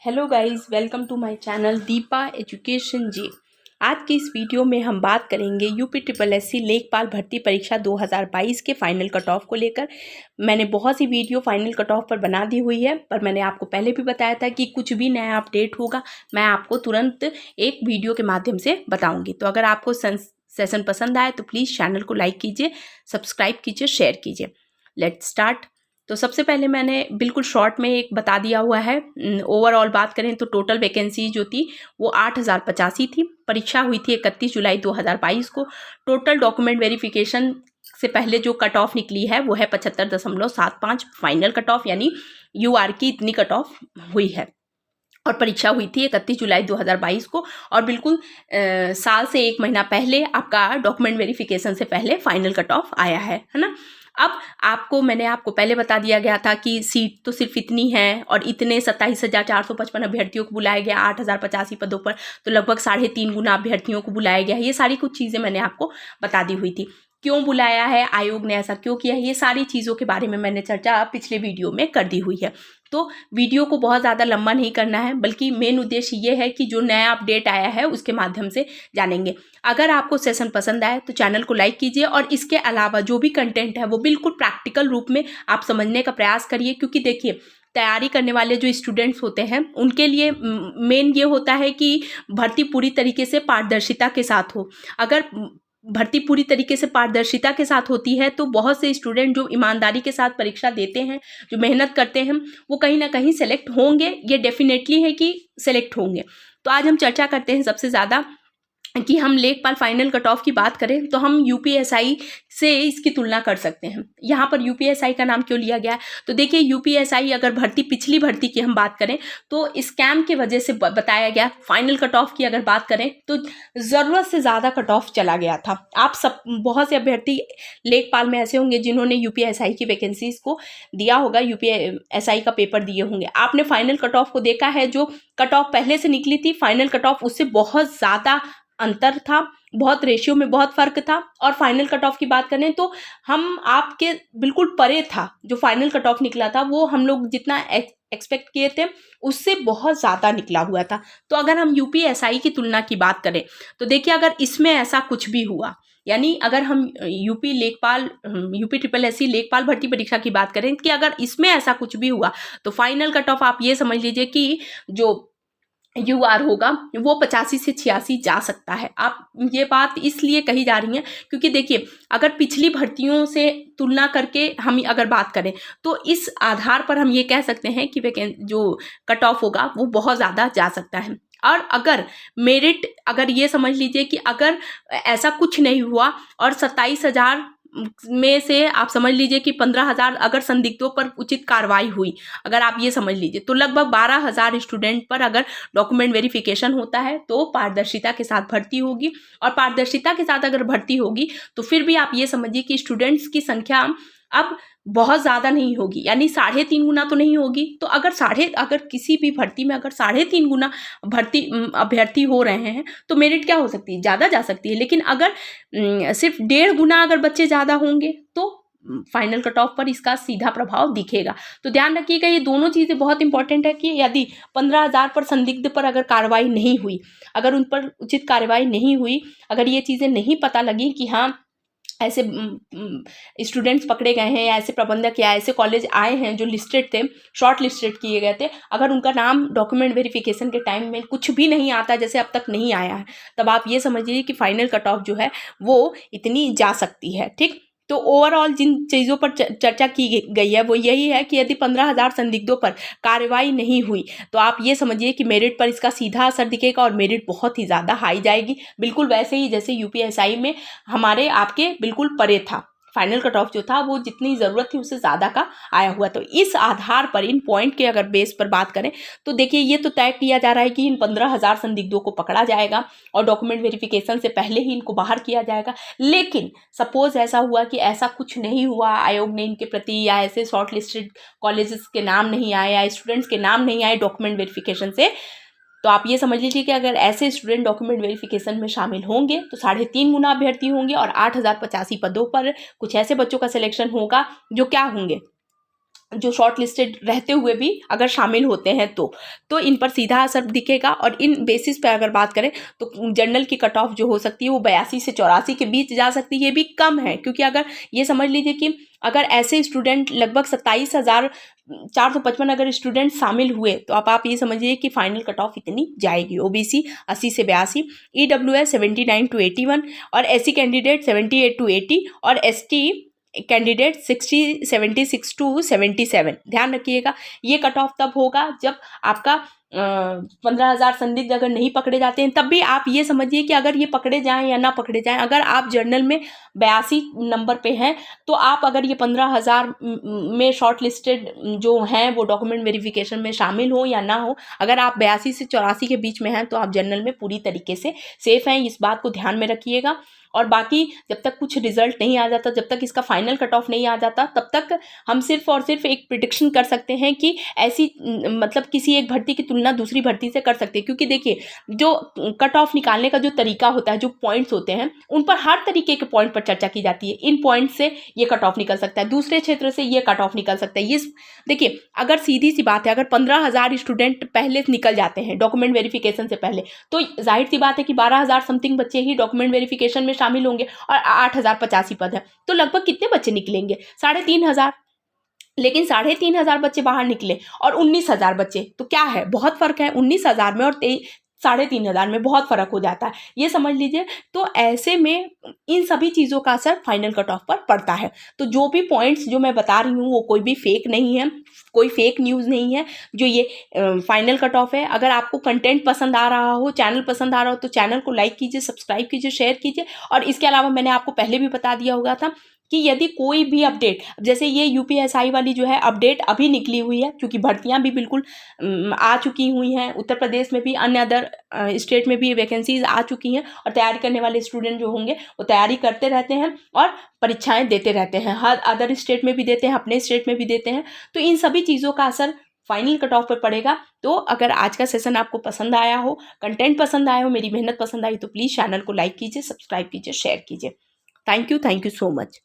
Hello guys, welcome to my channel Deepa education ji. आज की इस वीडियो में हम बात करेंगे यूपी ट्रिपल एससी लेखपाल भर्ती परीक्षा 2022 के फाइनल कट ऑफ को लेकर। मैंने बहुत सी वीडियो फाइनल कट ऑफ पर बना दी हुई है, पर मैंने आपको पहले भी बताया था कि कुछ भी नया अपडेट होगा मैं आपको तुरंत एक वीडियो के माध्यम से बताऊँगी। तो अगर आपको सेशन पसंद आए तो प्लीज़ चैनल को लाइक कीजिए, सब्सक्राइब कीजिए, शेयर कीजिए। Let's start. तो सबसे पहले मैंने बिल्कुल शॉर्ट में एक बता दिया हुआ है। ओवरऑल बात करें तो टोटल वैकेंसी जो थी वो 8085 थी। परीक्षा हुई थी 31 जुलाई 2022 को। टोटल डॉक्यूमेंट वेरिफिकेशन से पहले जो कट ऑफ निकली है वो है 75.75 फाइनल कट ऑफ, यानी यूआर की इतनी कट ऑफ हुई है। और परीक्षा हुई थी 31 जुलाई 2022 को। और बिल्कुल साल से एक महीना पहले आपका डॉक्यूमेंट वेरिफिकेशन से पहले फाइनल कट ऑफ आया है ना। अब मैंने आपको पहले बता दिया गया था कि सीट तो सिर्फ इतनी है और इतने 27,455 अभ्यर्थियों को बुलाया गया 8,085 पदों पर, तो लगभग 3.5 गुना अभ्यर्थियों को बुलाया गया। ये सारी कुछ चीज़ें मैंने आपको बता दी हुई थी। क्यों बुलाया है, आयोग ने ऐसा क्यों किया है, ये सारी चीज़ों के बारे में मैंने चर्चा पिछले वीडियो में कर दी हुई है। तो वीडियो को बहुत ज़्यादा लंबा नहीं करना है, बल्कि मेन उद्देश्य ये है कि जो नया अपडेट आया है उसके माध्यम से जानेंगे। अगर आपको सेशन पसंद आए तो चैनल को लाइक कीजिए, और इसके अलावा जो भी कंटेंट है वो बिल्कुल प्रैक्टिकल रूप में आप समझने का प्रयास करिए। क्योंकि देखिए, तैयारी करने वाले जो स्टूडेंट्स होते हैं उनके लिए मेन ये होता है कि भर्ती पूरी तरीके से पारदर्शिता के साथ हो। अगर भर्ती पूरी तरीके से पारदर्शिता के साथ होती है तो बहुत से स्टूडेंट जो ईमानदारी के साथ परीक्षा देते हैं, जो मेहनत करते हैं, वो कहीं ना कहीं सेलेक्ट होंगे। ये डेफिनेटली है कि सेलेक्ट होंगे। तो आज हम चर्चा करते हैं सबसे ज़्यादा कि हम लेखपाल फाइनल कट ऑफ की बात करें तो हम यूपीएसआई से इसकी तुलना कर सकते हैं। यहाँ पर यूपीएसआई का नाम क्यों लिया गया है, तो देखिए यूपीएसआई अगर पिछली भर्ती की हम बात करें तो स्कैम की वजह से बताया गया। फाइनल कट ऑफ की अगर बात करें तो ज़रूरत से ज़्यादा कट ऑफ चला गया था। आप सब बहुत से अभ्यर्थी लेखपाल में ऐसे होंगे जिन्होंने यूपीएसआई की वैकेंसीज को दिया होगा, यूपीएसआई का पेपर दिए होंगे। आपने फाइनल कट ऑफ को देखा है, जो कट ऑफ पहले से निकली थी फाइनल कट ऑफ उससे बहुत ज़्यादा अंतर था, बहुत रेशियो में बहुत फर्क था। और फाइनल कट ऑफ की बात करें तो हम आपके बिल्कुल परे था। जो फाइनल कट ऑफ निकला था वो हम लोग जितना एक्सपेक्ट किए थे उससे बहुत ज़्यादा निकला हुआ था। तो अगर हम यूपीएसआई की तुलना की बात करें तो देखिए, अगर इसमें ऐसा कुछ भी हुआ, यानी अगर हम यूपी ट्रिपल एससी लेखपाल भर्ती परीक्षा की बात करें कि अगर इसमें ऐसा कुछ भी हुआ तो फाइनल कट ऑफ आप ये समझ लीजिए कि जो यूआर होगा वो 85 से 86 जा सकता है। आप ये बात इसलिए कही जा रही है क्योंकि देखिए, अगर पिछली भर्तियों से तुलना करके हम अगर बात करें तो इस आधार पर हम ये कह सकते हैं कि जो कट ऑफ होगा वो बहुत ज़्यादा जा सकता है। और अगर मेरिट, अगर ये समझ लीजिए कि अगर ऐसा कुछ नहीं हुआ और 27,000 में से आप समझ लीजिए कि 15,000 अगर संदिग्धों पर उचित कार्रवाई हुई, अगर आप ये समझ लीजिए तो लगभग 12,000 स्टूडेंट पर अगर डॉक्यूमेंट वेरिफिकेशन होता है तो पारदर्शिता के साथ भर्ती होगी। और पारदर्शिता के साथ अगर भर्ती होगी तो फिर भी आप ये समझिए कि स्टूडेंट्स की संख्या अब बहुत ज़्यादा नहीं होगी, यानी 3.5 गुना तो नहीं होगी। तो अगर किसी भी भर्ती में अगर 3.5 गुना अभ्यर्थी हो रहे हैं तो मेरिट क्या हो सकती है, ज़्यादा जा सकती है। लेकिन अगर सिर्फ 1.5 गुना अगर बच्चे ज़्यादा होंगे तो फाइनल कट ऑफ पर इसका सीधा प्रभाव दिखेगा। तो ध्यान रखिएगा, ये दोनों चीज़ें बहुत इंपॉर्टेंट है कि यदि 15,000 पर संदिग्ध पर अगर कार्रवाई नहीं हुई, अगर उन पर उचित कार्रवाई नहीं हुई, अगर ये चीज़ें नहीं पता लगी कि हाँ ऐसे स्टूडेंट्स पकड़े गए हैं या ऐसे प्रबंधक या ऐसे कॉलेज आए हैं जो लिस्टेड थे, शॉर्ट लिस्टेड किए गए थे, अगर उनका नाम डॉक्यूमेंट वेरिफिकेशन के टाइम में कुछ भी नहीं आता, जैसे अब तक नहीं आया है, तब आप ये समझिए कि फाइनल कट ऑफ जो है वो इतनी जा सकती है। ठीक, तो ओवरऑल जिन चीज़ों पर चर्चा की गई है वो यही है कि यदि 15,000 संदिग्धों पर कार्रवाई नहीं हुई तो आप ये समझिए कि मेरिट पर इसका सीधा असर दिखेगा और मेरिट बहुत ही ज़्यादा हाई जाएगी, बिल्कुल वैसे ही जैसे यूपीएसआई में हमारे आपके बिल्कुल परे था। फाइनल कट ऑफ जो था वो जितनी ज़रूरत थी उससे ज़्यादा का आया हुआ। तो इस आधार पर, इन पॉइंट के अगर बेस पर बात करें तो देखिए, ये तो तय किया जा रहा है कि इन 15,000 संदिग्धों को पकड़ा जाएगा और डॉक्यूमेंट वेरिफिकेशन से पहले ही इनको बाहर किया जाएगा। लेकिन सपोज ऐसा हुआ कि ऐसा कुछ नहीं हुआ, आयोग ने इनके प्रति, या ऐसे शॉर्ट लिस्टेड कॉलेजेस के नाम नहीं आए या स्टूडेंट्स के नाम नहीं आए डॉक्यूमेंट वेरिफिकेशन से, तो आप ये समझ लीजिए कि अगर ऐसे स्टूडेंट डॉक्यूमेंट वेरिफिकेशन में शामिल होंगे तो 3.5 गुना अभ्यर्थी होंगे और 8,085 पदों पर कुछ ऐसे बच्चों का सिलेक्शन होगा जो क्या होंगे, जो शॉर्ट लिस्टेड रहते हुए भी अगर शामिल होते हैं तो इन पर सीधा असर दिखेगा। और इन बेसिस पे अगर बात करें तो जनरल की कट ऑफ जो हो सकती है वो 82 से 84 के बीच जा सकती है। ये भी कम है, क्योंकि अगर ये समझ लीजिए कि अगर ऐसे स्टूडेंट लगभग 27,455 अगर स्टूडेंट शामिल हुए तो आप ये समझिए कि फाइनल कट ऑफ इतनी जाएगी। ओबीसी 80 से 82, ईडब्ल्यूएस 79 to 81 और एससी कैंडिडेट 78 to 80 और एसटी कैंडिडेट 76 to 77। ध्यान रखिएगा, ये कट ऑफ तब होगा जब आपका 15,000 संदिग्ध अगर नहीं पकड़े जाते हैं। तब भी आप ये समझिए कि अगर ये पकड़े जाएं या ना पकड़े जाएं, अगर आप जर्नल में 82 नंबर पे हैं तो आप अगर ये 15,000 में शॉर्ट लिस्टेड जो हैं वो डॉक्यूमेंट वेरिफिकेशन में शामिल हो या ना हो, अगर आप 82 से 84 के बीच में हैं तो आप जर्नल में पूरी तरीके से सेफ हैं। इस बात को ध्यान में रखिएगा। और बाकी जब तक कुछ रिजल्ट नहीं आ जाता, जब तक इसका फाइनल कट ऑफ नहीं आ जाता, तब तक हम सिर्फ और सिर्फ एक प्रिडिक्शन कर सकते हैं कि ऐसी मतलब किसी एक भर्ती की तुलना दूसरी भर्ती से कर सकते हैं। क्योंकि देखिए, जो कट ऑफ निकालने का जो तरीका होता है, जो पॉइंट्स होते हैं, उन पर हर तरीके के पॉइंट पर चर्चा की जाती है। इन पॉइंट से ये कट ऑफ निकल सकता है, दूसरे क्षेत्र से ये कट ऑफ निकल सकता है। ये देखिए, अगर सीधी सी बात है, अगर 15,000 स्टूडेंट पहले निकल जाते हैं डॉक्यूमेंट वेरिफिकेशन से पहले, तो जाहिर सी बात है कि 12,000 समथिंग बच्चे ही डॉक्यूमेंट वेरिफिकेशन में शामिल होंगे और 8,085 पद है, तो लगभग कितने बच्चे निकलेंगे? 3,500। लेकिन 3,500 बच्चे बाहर निकले और 19,000 बच्चे, तो क्या है, बहुत फर्क है 19,000 में और 3,500 में बहुत फर्क हो जाता है, ये समझ लीजिए। तो ऐसे में इन सभी चीज़ों का असर फाइनल कट ऑफ पर पड़ता है। तो जो भी पॉइंट्स जो मैं बता रही हूँ वो कोई भी फेक नहीं है, कोई फेक न्यूज़ नहीं है। जो ये फाइनल कट ऑफ है, अगर आपको कंटेंट पसंद आ रहा हो, चैनल पसंद आ रहा हो, तो चैनल को लाइक कीजिए, सब्सक्राइब कीजिए, शेयर कीजिए। और इसके अलावा मैंने आपको पहले भी बता दिया होगा था कि यदि कोई भी अपडेट, जैसे ये यूपीएसआई वाली जो है अपडेट अभी निकली हुई है, क्योंकि भर्तियां भी बिल्कुल आ चुकी हुई हैं, उत्तर प्रदेश में भी, अन्य अदर स्टेट में भी वैकेंसीज आ चुकी हैं और तैयारी करने वाले स्टूडेंट जो होंगे वो तैयारी करते रहते हैं और परीक्षाएं देते रहते हैं, हर अदर स्टेट में भी देते हैं, अपने स्टेट में भी देते हैं। तो इन सभी चीज़ों का असर फाइनल कट ऑफ पर पड़ेगा। तो अगर आज का सेशन आपको पसंद आया हो, कंटेंट पसंद आया हो, मेरी मेहनत पसंद आई, तो प्लीज़ चैनल को लाइक कीजिए, सब्सक्राइब कीजिए, शेयर कीजिए। Thank you so much.